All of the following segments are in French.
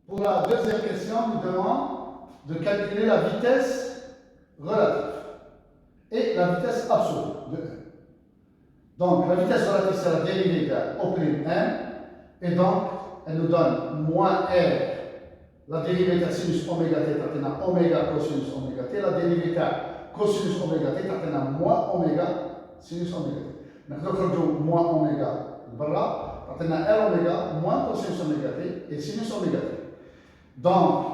Pour la deuxième question, nous demande de calculer la vitesse relative et la vitesse absolue de 1. Donc, la vitesse relative, c'est la dérivée de O' n, et donc, elle nous donne moins R, la dérivée de sinus oméga t, t'as oméga cosinus oméga t, la dérivée de cosinus oméga t, t'as moins oméga sinus oméga t. Maintenant, nous moins oméga, t'as R oméga moins cosinus oméga t et sinus oméga t. Donc,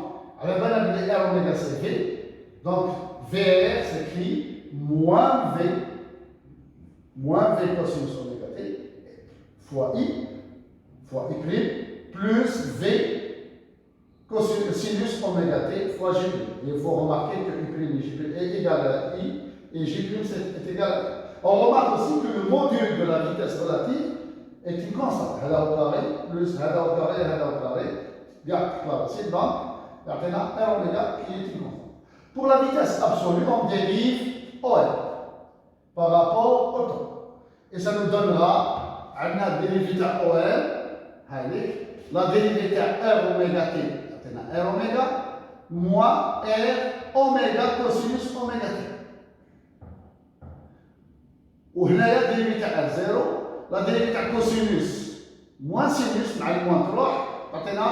avec R oméga c'est V, donc VR s'écrit moins V cosinus oméga t fois I plus V sinus oméga t fois G'. Il faut remarquer que I' et G' est égal à I et G' est égal à I. On remarque aussi que le module de la vitesse relative est une constante. Hada au carré plus hada au carré, hada au carré. C'est donc, R oméga qui est une constante. Pour la vitesse absolue, on dérive OL par rapport au temps. Et ça nous donnera la dérivée de OL, la dérivée de R oméga t, R oméga, moins R oméga cosinus oméga t. وهنا la dérivée de R0, la dérivée de cosinus moins sinus, مع الموان تروح تعطينا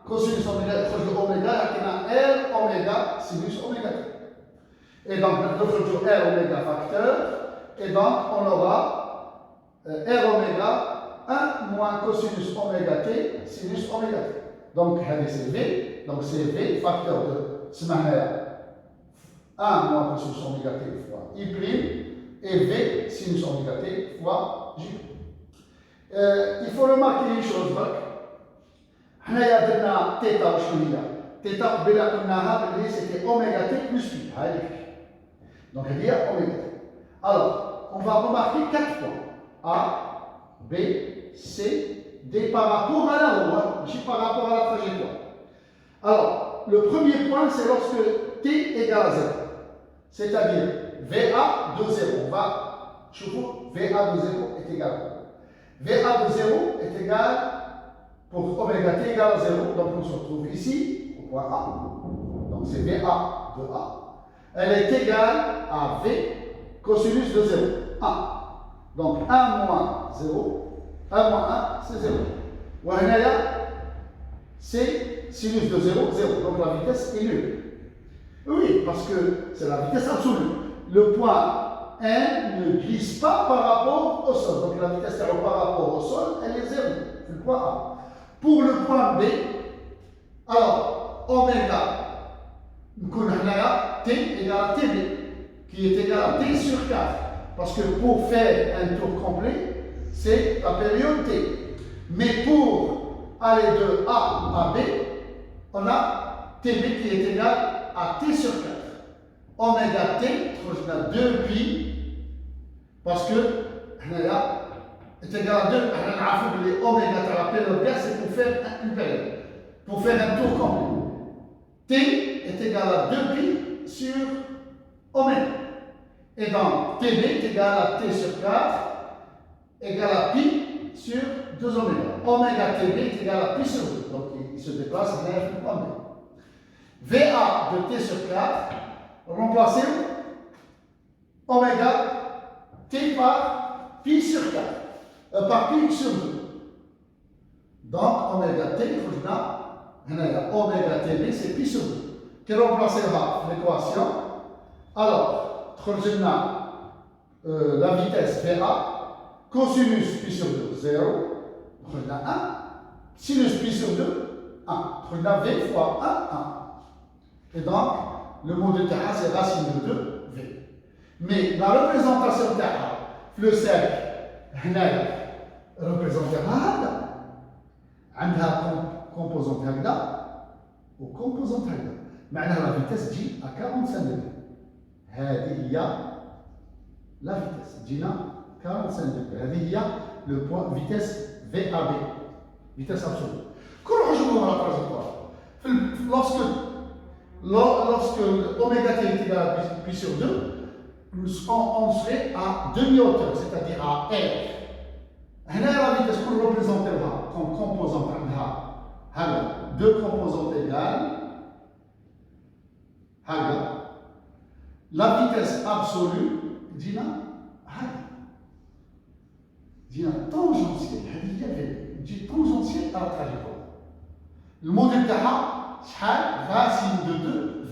cosinus oméga, oméga, تعطينا R oméga sinus oméga t. Et donc, notre R oméga facteur, et donc on aura R oméga 1 moins cosinus oméga t sinus oméga t. Donc, c'est V, donc c'est V facteur de 1 moins cosinus oméga t fois I', et V sinus oméga t fois J'. Il faut remarquer une chose, حنايا درنا θ وشنو هي؟ θ قبيله قلناها باللي سيتي اوميغا t plus pi. Donc elle est oméga t. Alors, on va remarquer 4 points. A, B, C, D par rapport à la roue, J par rapport à la trajectoire. Alors, le premier point, c'est lorsque t égale à 0. C'est-à-dire VA de 0. On va, VA de 0 est égal à quoi? VA de 0 est égal pour oméga t égale à 0. Donc on se retrouve ici, au point A. Donc c'est VA de A. Elle est égale à V cosinus de 0. 1. Donc 1 moins 0, 1 moins 1, c'est 0. وهنايا c'est sinus de 0, 0. Donc la vitesse est nulle. Oui, parce que c'est la vitesse absolue. Le point N ne glisse pas par rapport au sol. Donc la vitesse par rapport au sol, elle est 0. C'est le point A. Pour le point B, alors oméga, t égale à TB, qui est égal à T sur 4. Parce que pour faire un tour complet, c'est la période T. Mais pour aller de A à B, on a TB qui est égal à T sur 4. Oméga T, on a 2 pi, parce que est égal à 2, oméga à la période gaz, c'est pour faire une période, pour faire un tour complet. T est égal à 2 pi sur oméga. Et donc, TB est égal à T sur 4, égal à pi sur 2 oméga. Oméga TB est égal à pi sur 2. Donc, il se déplace à l'air du point B. VA de T sur 4, remplacez oméga T par pi sur 4, par pi sur 2. Donc, oméga T, oméga TB, c'est pi sur 2, qui remplacera l'équation. Alors, la vitesse VA, cosinus pi sur 2, 0, on a 1, sinus pi sur 2, 1. On a V fois 1, 1. Et donc, le mot de Taha, c'est racine de 2, V. Mais la représentation de Taha, le cercle, représentera عندها composante هكذا وكومبوزونت هكذا. معناها la vitesse تجي à 45 degrés. هذه هي la vitesse. تجينا 45 degrés. هذه هي le point vitesse VAB, vitesse absolue. كون نشوفوا على trajectoire. Lorsque oméga t est égal à pi sur 2, on serait à demi-hauteur, c'est-à-dire à R. هنا la vitesse qu'on représente comme composante عندها deux composantes égales. La vitesse absolue دينا tangentielle. هذه هي تجي tangentielle à la trajectoire. الموديل تاعها شحال racine de 2 v.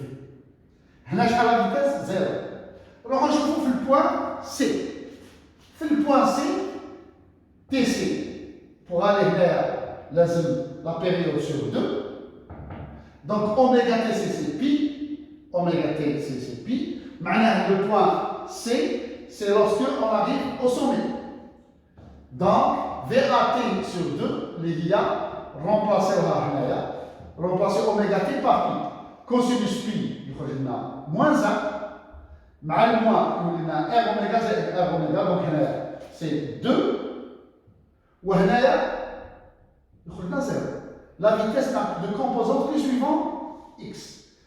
هنا شحال la vitesse 0. نروحو نشوفو في البوان سي. في البوان سي تي سي pour aller هنايا لازم la période sur 2. Donc oméga t c'est pi. Oméga t c'est pi. معناها le point C, c'est lorsque on arrive au sommet. Donc, VAT sur 2, les liens, remplacer oméga t par pi. Cosinus pi, moins 1, مع le moins, R oméga, c'est R oméga, donc c'est 2, ou il 0. La vitesse de composante plus suivant, x.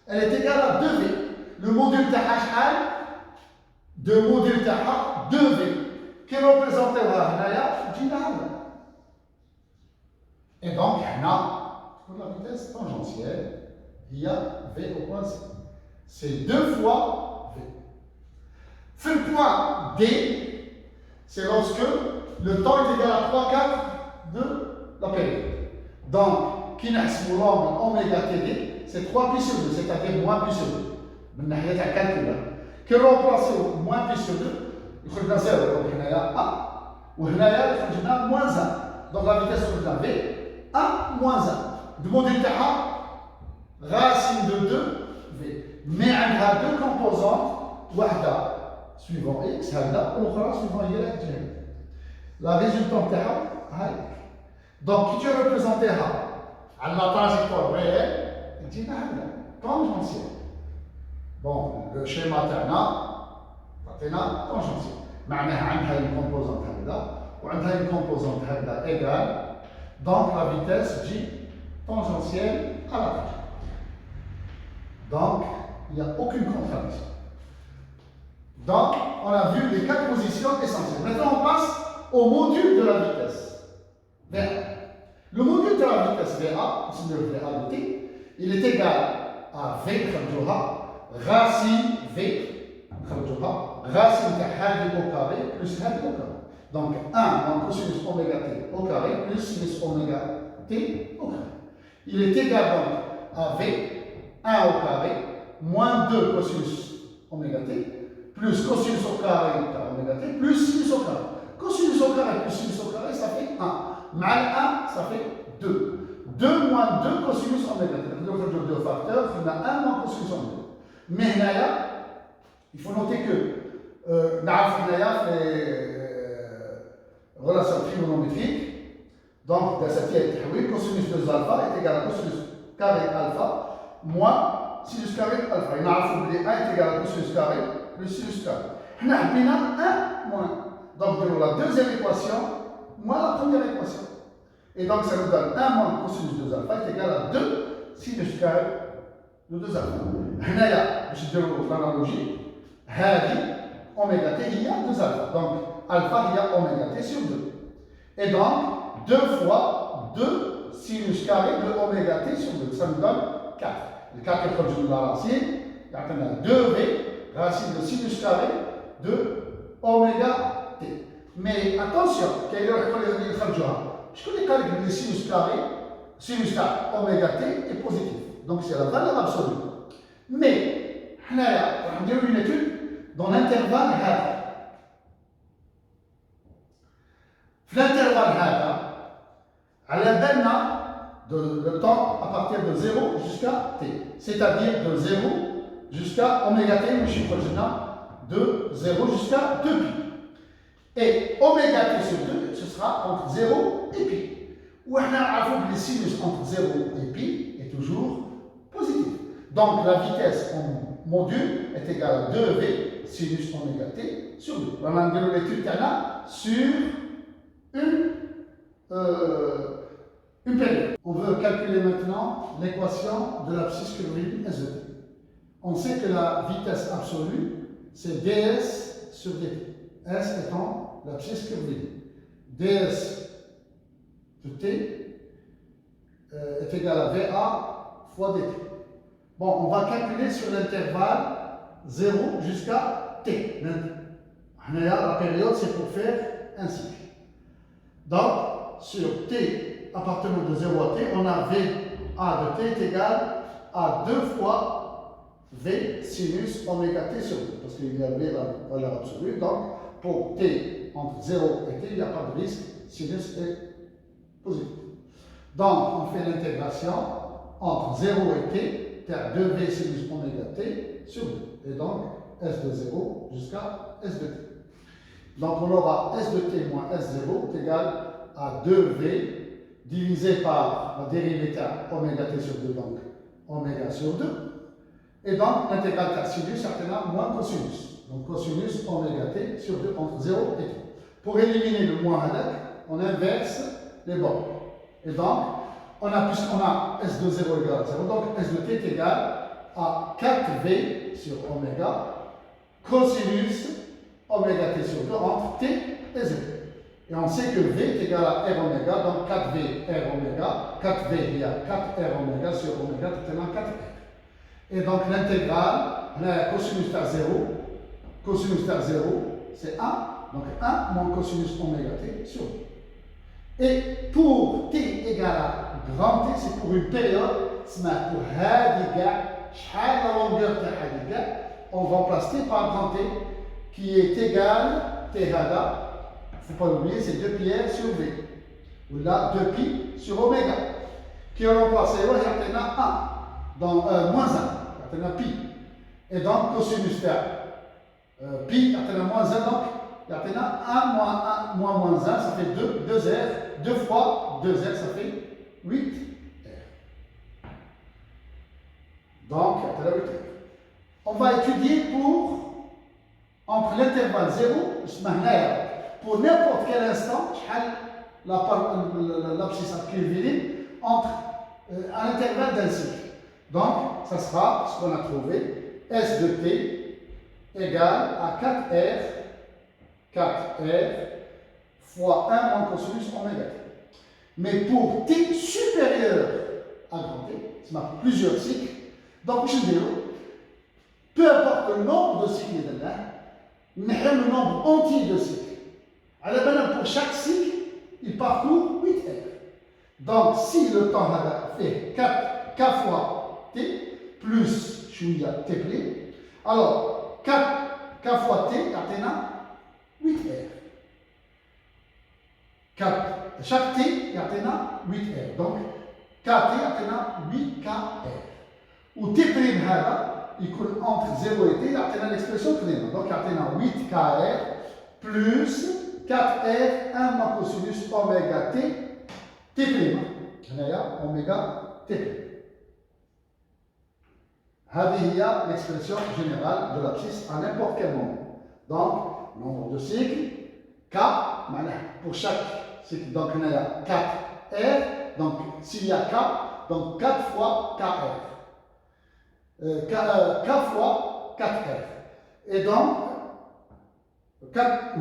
Elle est égale à 2v. Le module تاعها de module تاعها 2v qui représentera هنايا جينا هنا. Et donc هنا pour la vitesse tangentielle il y a v au point C. C'est 2 fois v. Fait le point D, c'est lorsque le temps est égal à 3/4 de la période. Donc qui نحسبوا l'angle oméga TD, c'est 3 pi sur 2, c'est-à-dire moins pi sur 2. من ناحية تاع الكالكول كي نرومبلاسيو موان بي سو 2 يخرج لنا 0 دونك هنايا 1 وهنايا يخرج لنا موان 1 دونك لا فيتاس يخرج لنا في 1 موان 1 الموديل تاعها راسين دو 2 في مي عندها دو كومبوزونت واحدة سويفون اكس هكذا والاخرى سويفون هي الجهة لا ريزولتون تاعها هاي دونك كي تو ريبريزونتيها على لا تراجيكتوار ريال تجينا هكذا تونجونسيال. Bon, le schéma تاعنا عطينا tangentiel. معناها عندها une composante هكذا وعندها une composante هكذا égale. Donc la vitesse تجي tangentielle à la trajectoire. Donc il n'y a aucune contradiction. Donc on a vu les 4 positions essentielles. Maintenant on passe au module de la vitesse. VA. Le module de la vitesse VA, c'est le VA de t, il est égal à V racine V, racine de هذه au carré plus هذه au carré. Donc 1 moins cosinus oméga t au carré plus sinus oméga t au carré. Il est égal donc à V 1 au carré moins 2 cosinus oméga t plus cosinus au carré de oméga t plus sinus au carré. Cosinus au carré plus sinus au carré, ça fait 1. Mal 1, ça fait 2. 2 moins 2 cosinus oméga t. Donc le deux facteurs, il y a 1 moins cosinus oméga t. Mais il faut noter que نعرف هنايا في relation trigonométrique donc dans cette التحويل cosinus de alpha est égal à cosinus carré alpha moins sinus carré alpha. نعرفوا بلي 1 est égal à cosinus carré plus sinus carré. حنا حبينا 1 moins. Donc نديروا la deuxième équation moins la première équation. Et donc ça nous donne 1 moins cosinus de alpha est égal à 2 sinus carré de 2 alpha. هنايا باش نديروا l'analogie هذه oméga t هي 2 alpha. Donc alpha هي oméga t sur 2. Et donc 2 fois 2 sinus carré de oméga t sur 2. Ça nous donne 4. Le 4 يخرج من la racine يعطينا 2v racine de sinus carré de oméga t. Mais attention كاين اللي يخرجوها شكون اللي قال لك بلي sinus carré sinus تاع oméga t est positif. Donc c'est la valeur absolue. Mais حنايا راح نديرو une étude dans l'intervalle هذا. في l'intervalle هذا على بالنا le temps à partir de 0 jusqu'à t, c'est-à-dire de 0 jusqu'à oméga t, le chiffre général de 0 jusqu'à 2pi. Et oméga t sur 2, ce sera entre 0 et pi. Ou on a le sinus entre 0 et pi est toujours positif. Donc la vitesse en module est égale à 2v sinus oméga t sur 2. On a l'étude sur une période. On veut calculer maintenant l'équation de l'abscisse curviligne SVT. On sait que la vitesse absolue, c'est ds sur dt. S étant l'abscisse curviligne. ds de t est égal à VA fois dt. Bon, on va calculer sur l'intervalle 0 jusqu'à t. La période, c'est pour faire un cycle. Donc, sur t appartenant de 0 à t, on a VA de t est égal à 2 fois V sinus oméga t sur 2. Parce qu'il y avait la valeur absolue. Donc, pour t entre 0 et t, il n'y a pas de risque. Sinus est positif. Donc, on fait l'intégration entre 0 et t, c'est-à-dire 2V sinus oméga t sur 2. Et donc, S de 0 jusqu'à S de t. Donc, on aura S de t moins S0 est égal à 2V divisé par la dérivée oméga t sur 2, donc oméga sur 2. Et donc, l'intégrale car sinus est moins cosinus. Donc, cosinus oméga t sur 2 entre 0 et t. Pour éliminer le moins hadak, on inverse les bords. Et donc, puisqu'on a S de 0 égale à 0, donc S de t est égal à 4V sur oméga cosinus oméga t sur 2 entre t et 0. Et on sait que V est égal à R oméga, donc 4V R oméga, 4V il y a 4R oméga sur oméga, c'est 4R. Et donc l'intégrale, on a cosinus à 0, cosinus à 0, c'est 1, donc 1 moins cosinus oméga t sur 2. Et pour t égale à grand T, c'est pour une période, pour la longueur de on remplace t par grand T, qui est égal, t hada, il ne faut pas l'oublier, c'est 2 pi r sur V. Ou là, 2 pi sur oméga. Qui est remplacé, il y a 1, donc moins 1, il y a pi. Et donc, cosinus de pi, il y a moins 1, donc il y a 1 moins 1, ça fait 2, 2R, 2 fois 2R, ça fait 8R. Donc, il y a 8R. On va étudier entre l'intervalle 0, pour n'importe quel instant, l'abscisse curviligne à l'intervalle d'un cycle. Donc, ça sera ce qu'on a trouvé, S de t égale à 4R fois 1 moins cosinus oméga t. Mais pour t supérieur à grand T, c'est plusieurs cycles, donc je dis, peu importe le nombre de cycles de l'air, mais le nombre entier de cycles. Alors maintenant, pour chaque cycle, il parcourt 8R. Donc, si le temps fait 4 K fois T plus t pli, alors 4 K fois T, il y a 8R. Chaque T, il y a 8R. Donc, KT, il y a 8KR. Ou T prime, il coule entre 0 et T, il y a l'expression prime. Donc, il y a 8KR plus 4R 1 moins cosinus oméga t, t prime. Oméga t prime. هذه هي l'expression générale de l'abscisse à n'importe quel moment. Donc, nombre de cycles, K, pour chaque cycle, donc il y a 4R, donc s'il y a K, donc 4 fois KR. K fois 4R. Et donc,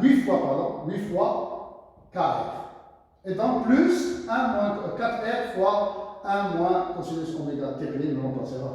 8 fois KR. Et donc, plus 1 moins 4R fois 1 moins cosinus oméga t prime, on remplacera.